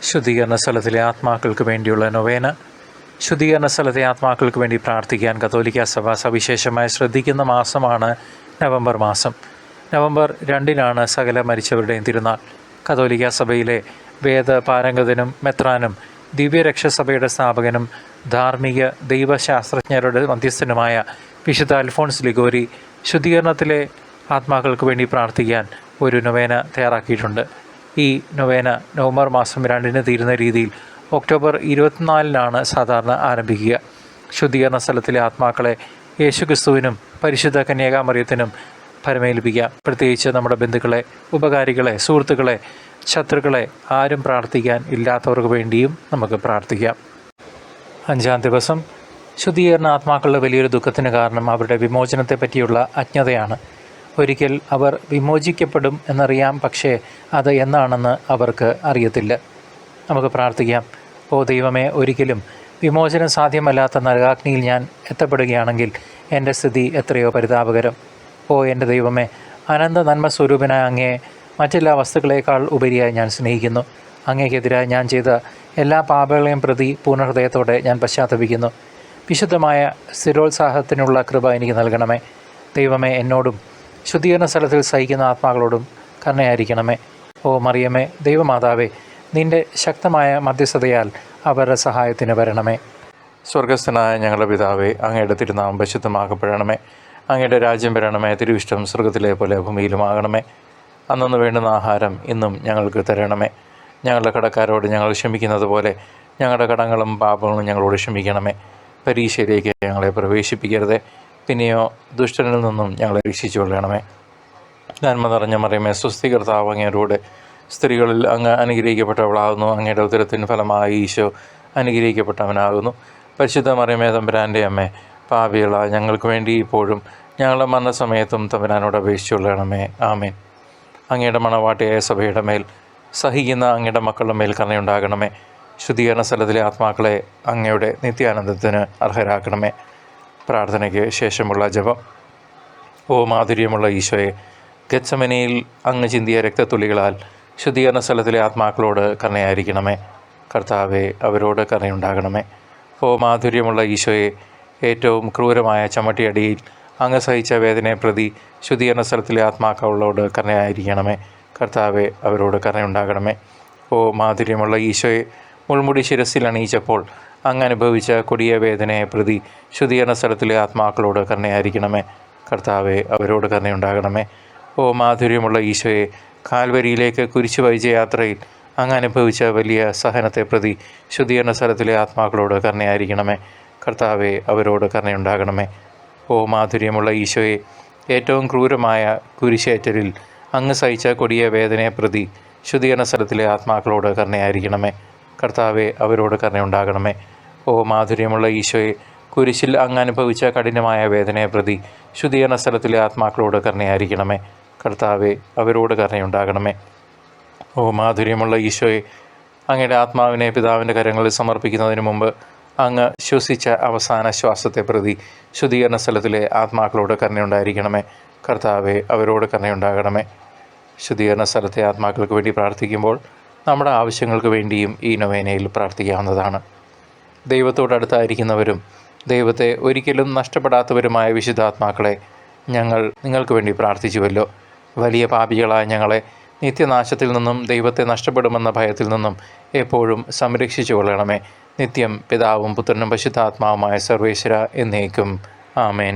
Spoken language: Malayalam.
ശുദ്ധീകരണ സ്ഥലത്തിലെ ആത്മാക്കൾക്ക് വേണ്ടിയുള്ള നൊവേന. ശുദ്ധീകരണ സ്ഥലത്തെ ആത്മാക്കൾക്ക് വേണ്ടി പ്രാർത്ഥിക്കാൻ കത്തോലിക്ക സഭ സവിശേഷമായി ശ്രദ്ധിക്കുന്ന മാസമാണ് നവംബർ മാസം. നവംബർ 2 സകല മരിച്ചവരുടെയും തിരുനാൾ. കത്തോലിക്ക സഭയിലെ വേദപാരംഗതനും മെത്രാനും ദിവ്യരക്ഷസഭയുടെ സ്ഥാപകനും ധാർമ്മിക ദൈവശാസ്ത്രജ്ഞരുടെ മധ്യസ്ഥനുമായ വിശുദ്ധ അൽഫോൺസ് ലിഗോരി ശുദ്ധീകരണത്തിലെ ആത്മാക്കൾക്ക് വേണ്ടി പ്രാർത്ഥിക്കാൻ ഒരു നൊവേന തയ്യാറാക്കിയിട്ടുണ്ട്. ഈ നൊവേന നവംബർ മാസം 2 തീരുന്ന രീതിയിൽ ഒക്ടോബർ 24 സാധാരണ ആരംഭിക്കുക. ശുദ്ധീകരണ സ്ഥലത്തിലെ ആത്മാക്കളെ യേശുക്രിസ്തുവിനും പരിശുദ്ധ കന്യകാമറിയത്തിനും പരമേൽപ്പിക്കാം. പ്രത്യേകിച്ച് നമ്മുടെ ബന്ധുക്കളെ, ഉപകാരികളെ, സുഹൃത്തുക്കളെ, ശത്രുക്കളെ, ആരും പ്രാർത്ഥിക്കാൻ ഇല്ലാത്തവർക്ക് വേണ്ടിയും നമുക്ക് പ്രാർത്ഥിക്കാം. 5-ാം ദിവസം ശുദ്ധീകരണ ആത്മാക്കളുടെ വലിയൊരു ദുഃഖത്തിന് കാരണം അവരുടെ വിമോചനത്തെ പറ്റിയുള്ള അജ്ഞതയാണ്. ഒരിക്കൽ അവർ വിമോചിക്കപ്പെടും എന്നറിയാം, പക്ഷേ അത് എന്നാണെന്ന് അവർക്ക് അറിയത്തില്ല. നമുക്ക് പ്രാർത്ഥിക്കാം. ഓ ദൈവമേ, ഒരിക്കലും വിമോചനം സാധ്യമല്ലാത്ത നരകാഗ്നിയിൽ ഞാൻ എത്തപ്പെടുകയാണെങ്കിൽ എൻ്റെ സ്ഥിതി എത്രയോ പരിതാപകരം. ഓ എൻ്റെ ദൈവമേ, അനന്ത നന്മ സ്വരൂപനായ അങ്ങയെ മറ്റെല്ലാ വസ്തുക്കളേക്കാൾ ഉപരിയായി ഞാൻ സ്നേഹിക്കുന്നു. അങ്ങേക്കെതിരായി ഞാൻ ചെയ്ത എല്ലാ പാപങ്ങളെയും പ്രതി പൂർണ്ണഹൃദയത്തോടെ ഞാൻ പശ്ചാത്തപിക്കുന്നു. വിശുദ്ധമായ സ്ഥിരോത്സാഹത്തിനുള്ള കൃപ എനിക്ക് നൽകണമേ. ദൈവമേ, എന്നോടും ശുദ്ധീകരണ സ്ഥലത്തിൽ സഹിക്കുന്ന ആത്മാക്കളോടും കരുണയായിരിക്കണമേ. ഓ മറിയമേ, ദൈവമാതാവേ, നിൻ്റെ ശക്തമായ മധ്യസ്ഥതയാൽ അവരുടെ സഹായത്തിന് വരണമേ. സ്വർഗസ്ഥനായ ഞങ്ങളുടെ പിതാവേ, അങ്ങയുടെ തിരുനാമം പരിശുദ്ധമാക്കപ്പെടണമേ. അങ്ങയുടെ രാജ്യം വരണമേ. തിരുവിഷ്ടം സ്വർഗത്തിലെ പോലെ ഭൂമിയിലുമാകണമേ. അന്നന്ന് വേണ്ടുന്ന ആഹാരം ഇന്നും ഞങ്ങൾക്ക് തരണമേ. ഞങ്ങളുടെ കടക്കാരോട് ഞങ്ങൾ ക്ഷമിക്കുന്നത് പോലെ ഞങ്ങളുടെ കടങ്ങളും പാപങ്ങളും ഞങ്ങളോട് ക്ഷമിക്കണമേ. പരീക്ഷയിലേക്ക് ഞങ്ങളെ പ്രവേശിപ്പിക്കരുതേ, പിന്നെയോ ദുഷ്ടനിൽ നിന്നും ഞങ്ങളെ രക്ഷിച്ചു കൊള്ളണമേ. നന്മ നിറഞ്ഞ മറിയമേ, സ്വസ്തി, കർത്താവ് അങ്ങയോടുകൂടെ സ്ത്രീകളിൽ അങ്ങ് അനുഗ്രഹിക്കപ്പെട്ടവളാകുന്നു. അങ്ങയുടെ ഉദരത്തിൻ ഫലമായി ഈശോ അനുഗ്രഹിക്കപ്പെട്ടവനാകുന്നു. പരിശുദ്ധ മറിയമേ, തമ്പുരാൻ്റെ അമ്മേ, പാപികളായ ഞങ്ങൾക്ക് വേണ്ടി ഇപ്പോഴും ഞങ്ങളുടെ മരണസമയത്തും തമ്പുരാനോട് അപേക്ഷിച്ചു കൊള്ളണമേ. ആമേൻ. അങ്ങയുടെ മണവാട്ടിയായ സഭയുടെ മേൽ, സഹിക്കുന്ന അങ്ങയുടെ മക്കളുടെ മേൽ കരുണയുണ്ടാകണമേ. ശുദ്ധീകരണ സ്ഥലത്തിലെ ആത്മാക്കളെ അങ്ങയുടെ നിത്യാനന്ദത്തിന് അർഹരാക്കണമേ. പ്രാർത്ഥനയ്ക്ക് ശേഷമുള്ള ജപം. ഓ മാധുര്യമുള്ള ഈശോയെ, ഗെത്സമനയിൽ അങ്ങ് ചിന്തിയ രക്തത്തുള്ളികളാൽ ശുദ്ധീകരണ സ്ഥലത്തിലെ ആത്മാക്കളോട് കരുണയായിരിക്കണമേ. കർത്താവെ, അവരോട് കരുണയുണ്ടാകണമേ. ഓ മാധുര്യമുള്ള ഈശോയെ, ഏറ്റവും ക്രൂരമായ ചമ്മട്ടിയടിയിൽ അങ്ങ് സഹിച്ച വേദനയെ പ്രതി ശുദ്ധീകരണ സ്ഥലത്തിലെ ആത്മാക്കളോട് കരുണയായിരിക്കണമേ. കർത്താവെ, അവരോട് കരുണയുണ്ടാകണമേ. ഓ മാധുര്യമുള്ള ഈശോയെ, മുൾമുടി ശിരസിൽ അണിയിച്ചപ്പോൾ അങ്ങ് അനുഭവിച്ച കൊടിയ വേദനയെ പ്രതി ശുദ്ധീകരണ സ്ഥലത്തിലെ ആത്മാക്കളോട് കരുണയായിരിക്കണമേ. കർത്താവെ, അവരോട് കരുണയുണ്ടാകണമേ. ഓ മാധുര്യമുള്ള ഈശോയെ, കാൽവരിയിലേക്ക് കുരിശു വഹിച്ച യാത്രയിൽ അങ്ങ് അനുഭവിച്ച വലിയ സഹനത്തെ പ്രതി ശുദ്ധീകരണ സ്ഥലത്തിലെ ആത്മാക്കളോട് കരുണയായിരിക്കണമേ. കർത്താവെ, അവരോട് കരുണയുണ്ടാകണമേ. ഓ മാധുര്യമുള്ള ഈശോയെ, ഏറ്റവും ക്രൂരമായ കുരിശേറ്റലിൽ അങ്ങ് സഹിച്ച കൊടിയ വേദനയെ പ്രതി ശുദ്ധീകരണ സ്ഥലത്തിലെ ആത്മാക്കളോട് കരുണയായിരിക്കണമേ. കർത്താവെ, അവരോട് കരുണയുണ്ടാകണമേ. ഓ മാധുര്യമുള്ള ഈശോയെ, കുരിശിൽ അങ്ങ് അനുഭവിച്ച കഠിനമായ വേദനയെ പ്രതി ശുദ്ധീകരണ സ്ഥലത്തിലെ ആത്മാക്കളോട് കരുണയായിരിക്കണമേ. കർത്താവെ, അവരോട് കരുണയുണ്ടാകണമേ. ഓ മാധുര്യമുള്ള ഈശോയെ, അങ്ങയുടെ ആത്മാവിനെ പിതാവിൻ്റെ കരങ്ങളിൽ സമർപ്പിക്കുന്നതിന് മുമ്പ് അങ്ങ് ശ്വസിച്ച അവസാന ശ്വാസത്തെ പ്രതി ശുദ്ധീകരണ സ്ഥലത്തിലെ ആത്മാക്കളോട് കരുണയുണ്ടായിരിക്കണമേ. കർത്താവെ, അവരോട് കരുണയുണ്ടാകണമേ. ശുദ്ധീകരണ സ്ഥലത്തെ ആത്മാക്കൾക്ക് വേണ്ടി പ്രാർത്ഥിക്കുമ്പോൾ നമ്മുടെ ആവശ്യങ്ങൾക്ക് വേണ്ടിയും ഈ നൊവേനയിൽ പ്രാർത്ഥിക്കാവുന്നതാണ്. ദൈവത്തോടടുത്തായിരിക്കുന്നവരും ദൈവത്തെ ഒരിക്കലും നഷ്ടപ്പെടാത്തവരുമായ വിശുദ്ധാത്മാക്കളെ, ഞങ്ങൾ നിങ്ങൾക്ക് വേണ്ടി പ്രാർത്ഥിച്ചുവല്ലോ. വലിയ പാപികളായ ഞങ്ങളെ നിത്യനാശത്തിൽ നിന്നും ദൈവത്തെ നഷ്ടപ്പെടുമെന്ന ഭയത്തിൽ നിന്നും എപ്പോഴും സംരക്ഷിച്ചു കൊള്ളണമേ. നിത്യം പിതാവും പുത്രനും പരിശുദ്ധാത്മാവുമായ സർവേശ്വര എന്നേക്കും. ആമേൻ.